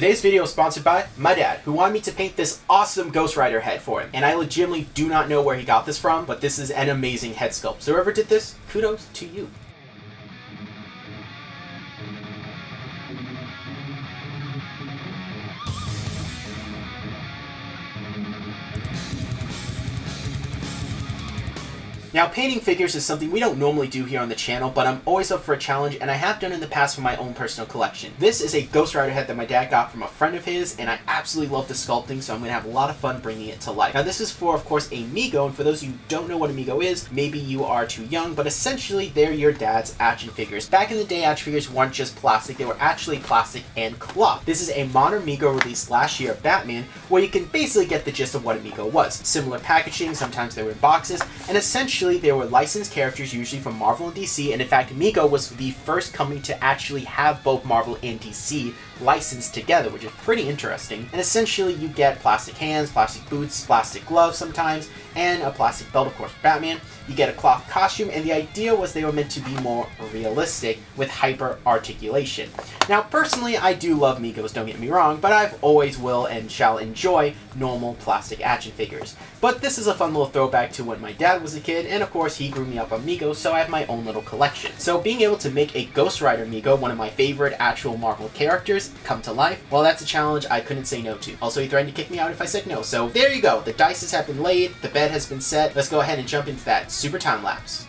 Today's video is sponsored by my dad, who wanted me to paint this awesome Ghost Rider head for him. And I legitimately do not know where he got this from, but this is an amazing head sculpt. So whoever did this, kudos to you. Now, painting figures is something we don't normally do here on the channel, but I'm always up for a challenge, and I have done in the past for my own personal collection. This is a Ghost Rider head that my dad got from a friend of his, and I absolutely love the sculpting, so I'm going to have a lot of fun bringing it to life. Now, this is for, of course, a mego, and for those of you who don't know what a mego is, maybe you are too young, but essentially, they're your dad's action figures. Back in the day, action figures weren't just plastic, they were actually plastic and cloth. This is a modern mego released last year of Batman, where you can basically get the gist of what a mego was. Similar packaging, sometimes they were in boxes, and essentially, they were licensed characters, usually from Marvel and DC, and in fact, mego was the first company to actually have both Marvel and DC licensed together, which is pretty interesting. And essentially, you get plastic hands, plastic boots, plastic gloves sometimes, and a plastic belt, of course, for Batman. You get a cloth costume, and the idea was they were meant to be more realistic with hyper articulation. Now, personally, I do love megos, don't get me wrong, but I've always will and shall enjoy normal plastic action figures. But this is a fun little throwback to when my dad was a kid, and of course, he grew me up on megos, so I have my own little collection. So being able to make a Ghost Rider mego, one of my favorite actual Marvel characters, come to life, well, that's a challenge I couldn't say no to. Also, he threatened to kick me out if I said no, so there you go. The dice have been laid, the bed has been set. Let's go ahead and jump into that super time lapse.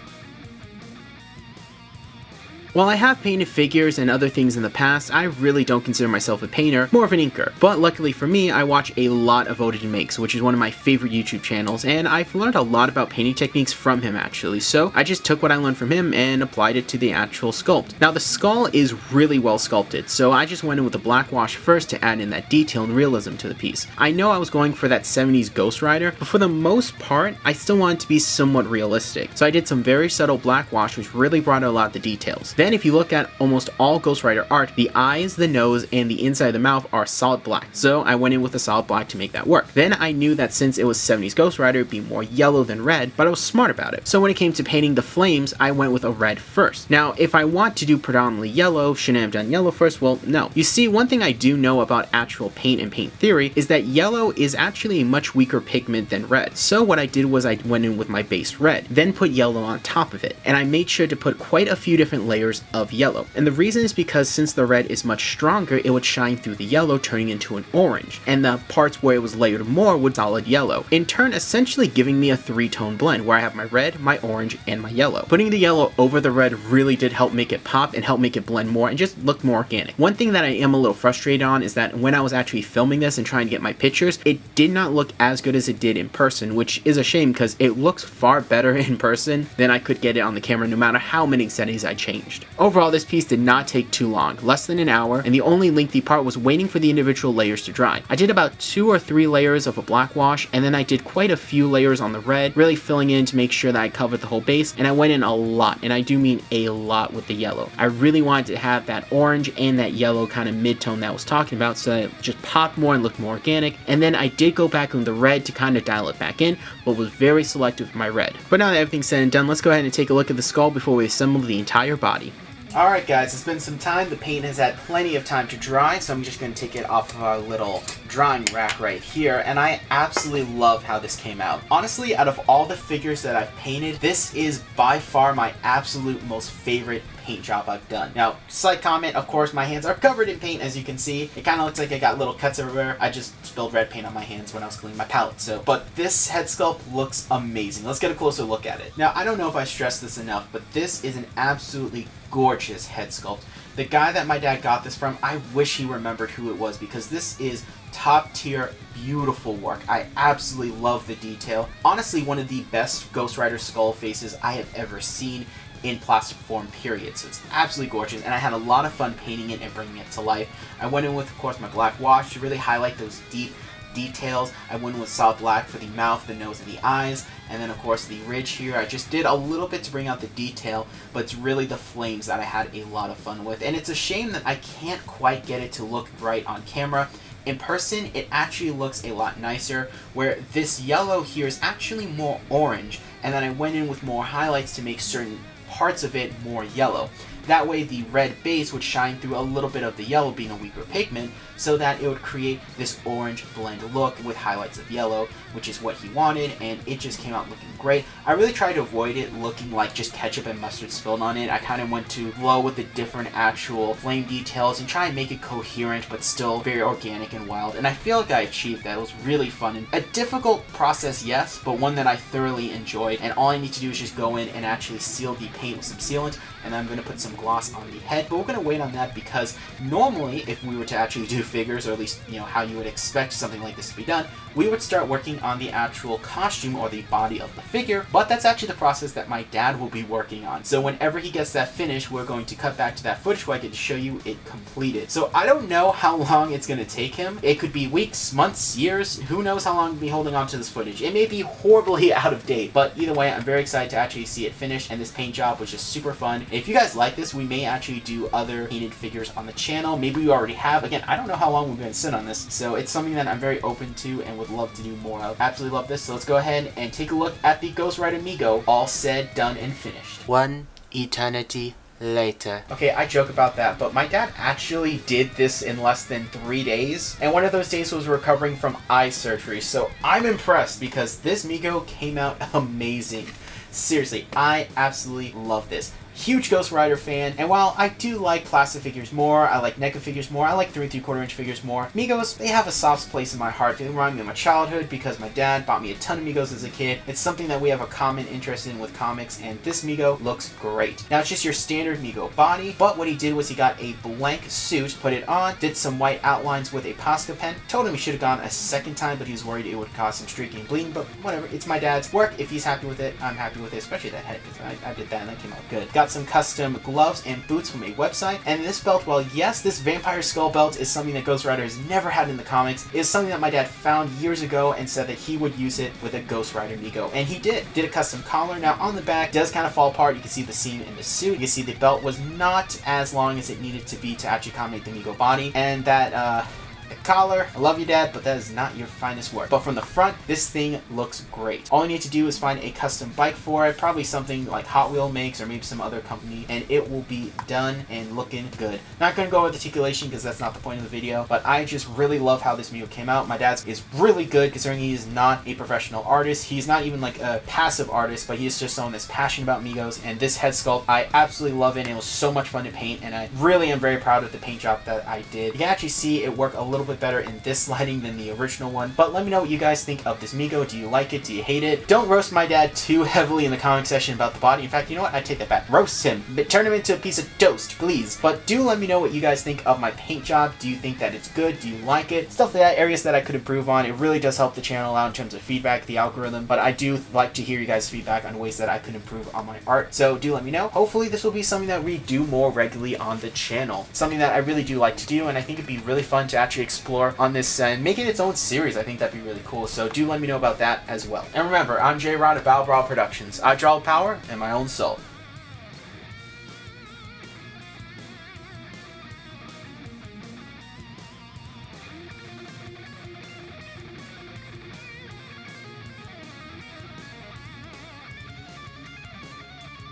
While I have painted figures and other things in the past, I really don't consider myself a painter, more of an inker. But luckily for me, I watch a lot of Odin Makes, which is one of my favorite YouTube channels, and I've learned a lot about painting techniques from him actually, so I just took what I learned from him and applied it to the actual sculpt. Now the skull is really well sculpted, so I just went in with a black wash first to add in that detail and realism to the piece. I know I was going for that 70s Ghost Rider, but for the most part, I still wanted to be somewhat realistic. So I did some very subtle black wash, which really brought out a lot of the details. Then if you look at almost all Ghost Rider art, the eyes, the nose, and the inside of the mouth are solid black, so I went in with a solid black to make that work. Then I knew that since it was 70s Ghost Rider, it'd be more yellow than red, but I was smart about it. So when it came to painting the flames, I went with a red first. Now, if I want to do predominantly yellow, shouldn't I have done yellow first? Well, no. You see, one thing I do know about actual paint and paint theory is that yellow is actually a much weaker pigment than red. So what I did was I went in with my base red, then put yellow on top of it, and I made sure to put quite a few different layers of yellow. And the reason is because since the red is much stronger, it would shine through the yellow, turning into an orange, and the parts where it was layered more would solid yellow, in turn essentially giving me a three-tone blend where I have my red, my orange, and my yellow. Putting the yellow over the red really did help make it pop and help make it blend more and just look more organic. One thing that I am a little frustrated on is that when I was actually filming this and trying to get my pictures, it did not look as good as it did in person, which is a shame because it looks far better in person than I could get it on the camera no matter how many settings I changed. Overall, this piece did not take too long, less than an hour, and the only lengthy part was waiting for the individual layers to dry. I did about 2 or 3 layers of a black wash, and then I did quite a few layers on the red, really filling in to make sure that I covered the whole base, and I went in a lot, and I do mean a lot with the yellow. I really wanted to have that orange and that yellow kind of mid-tone that I was talking about so that it just popped more and looked more organic, and then I did go back on the red to kind of dial it back in, but was very selective with my red. But now that everything's said and done, let's go ahead and take a look at the skull before we assemble the entire body. Alright guys, it's been some time. The paint has had plenty of time to dry, so I'm just going to take it off of our little drying rack right here, and I absolutely love how this came out. Honestly, out of all the figures that I've painted, this is by far my absolute most favorite paint job I've done. Now, slight comment, of course, my hands are covered in paint, as you can see. It kind of looks like I got little cuts everywhere. I just spilled red paint on my hands when I was cleaning my palette, so. But this head sculpt looks amazing. Let's get a closer look at it. Now, I don't know if I stressed this enough, but this is an absolutely gorgeous head sculpt. The guy that my dad got this from, I wish he remembered who it was because this is top tier, beautiful work. I absolutely love the detail. Honestly, one of the best Ghost Rider skull faces I have ever seen in plastic form, period. So it's absolutely gorgeous, and I had a lot of fun painting it and bringing it to life. I went in with, of course, my black wash to really highlight those deep details. I went in with solid black for the mouth, the nose, and the eyes, and then of course the ridge here. I just did a little bit to bring out the detail, but it's really the flames that I had a lot of fun with. And it's a shame that I can't quite get it to look right on camera. In person, it actually looks a lot nicer, where this yellow here is actually more orange, and then I went in with more highlights to make certain parts of it more yellow. That way the red base would shine through a little bit of the yellow being a weaker pigment, so that it would create this orange blend look with highlights of yellow, which is what he wanted, and it just came out looking great. I really tried to avoid it looking like just ketchup and mustard spilled on it. I kind of went to glow with the different actual flame details and try and make it coherent but still very organic and wild, and I feel like I achieved that. It was really fun and a difficult process, yes, but one that I thoroughly enjoyed, and all I need to do is just go in and actually seal the paint with some sealant, and I'm going to put some gloss on the head. But we're going to wait on that because normally if we were to actually do figures, or at least, you know, how you would expect something like this to be done, we would start working on the actual costume or the body of the figure, but that's actually the process that my dad will be working on. So whenever he gets that finished, we're going to cut back to that footage where I get to show you it completed. So I don't know how long it's going to take him. It could be weeks, months, years. Who knows how long I'll be holding on to this footage. It may be horribly out of date, but either way, I'm very excited to actually see it finished, and this paint job was just super fun. If you guys like this, we may actually do other painted figures on the channel. Maybe we already have. Again, I don't know how long we're going to sit on this, so it's something that I'm very open to and would love to do more of. Absolutely love this, so let's go ahead and take a look at the Ghost Rider Mego, all said, done, and finished. One eternity later. Okay, I joke about that, but my dad actually did this in less than 3 days, and one of those days was recovering from eye surgery, so I'm impressed because this Mego came out amazing. Seriously, I absolutely love this. Huge Ghost Rider fan, and while I do like plastic figures more, I like NECA figures more, I like 3 3/4 inch figures more, Megos, they have a soft place in my heart. They remind me of my childhood because my dad bought me a ton of Megos as a kid. It's something that we have a common interest in with comics, and this Mego looks great. Now, it's just your standard Mego body, but what he did was he got a blank suit, put it on, did some white outlines with a Posca pen, told him he should have gone a second time, but he was worried it would cause some streaking and bleeding, but whatever, it's my dad's work. If he's happy with it, I'm happy with it, especially that head, because I did that and that came out good. Got some custom gloves and boots from a website, and this belt, well, yes, this vampire skull belt is something that Ghost Rider has never had in the comics. It is something that my dad found years ago and said that he would use it with a Ghost Rider Mego, and he did a custom collar. Now on the back does kind of fall apart. You can see the seam in the suit. You can see the belt was not as long as it needed to be to actually accommodate the Mego body, and that the collar, I love you, Dad, but that is not your finest work. But from the front, this thing looks great. All you need to do is find a custom bike for it, probably something like Hot Wheel makes or maybe some other company, and it will be done and looking good. Not going to go with articulation because that's not the point of the video, but I just really love how this Mego came out. My dad's is really good considering he is not a professional artist. He's not even like a passive artist, but he is just someone that's passionate about Megos, and this head sculpt, I absolutely love it, and it was so much fun to paint, and I really am very proud of the paint job that I did. You can actually see it work a little bit better in this lighting than the original one, but let me know what you guys think of this Mego. Do you like it? Do you hate it? Don't roast my dad too heavily in the comment section about the body. In fact, you know what? I take that back. Roast him. Turn him into a piece of toast, please. But do let me know what you guys think of my paint job. Do you think that it's good? Do you like it? Stuff like that, areas that I could improve on. It really does help the channel out in terms of feedback, the algorithm, but I do like to hear you guys' feedback on ways that I could improve on my art. So do let me know. Hopefully this will be something that we do more regularly on the channel. Something that I really do like to do, and I think it'd be really fun to actually explore on this and make it its own series. I think that'd be really cool, so do let me know about that as well. And remember, I'm J-Rod of BLACKEST Productions. I draw with power and my own soul.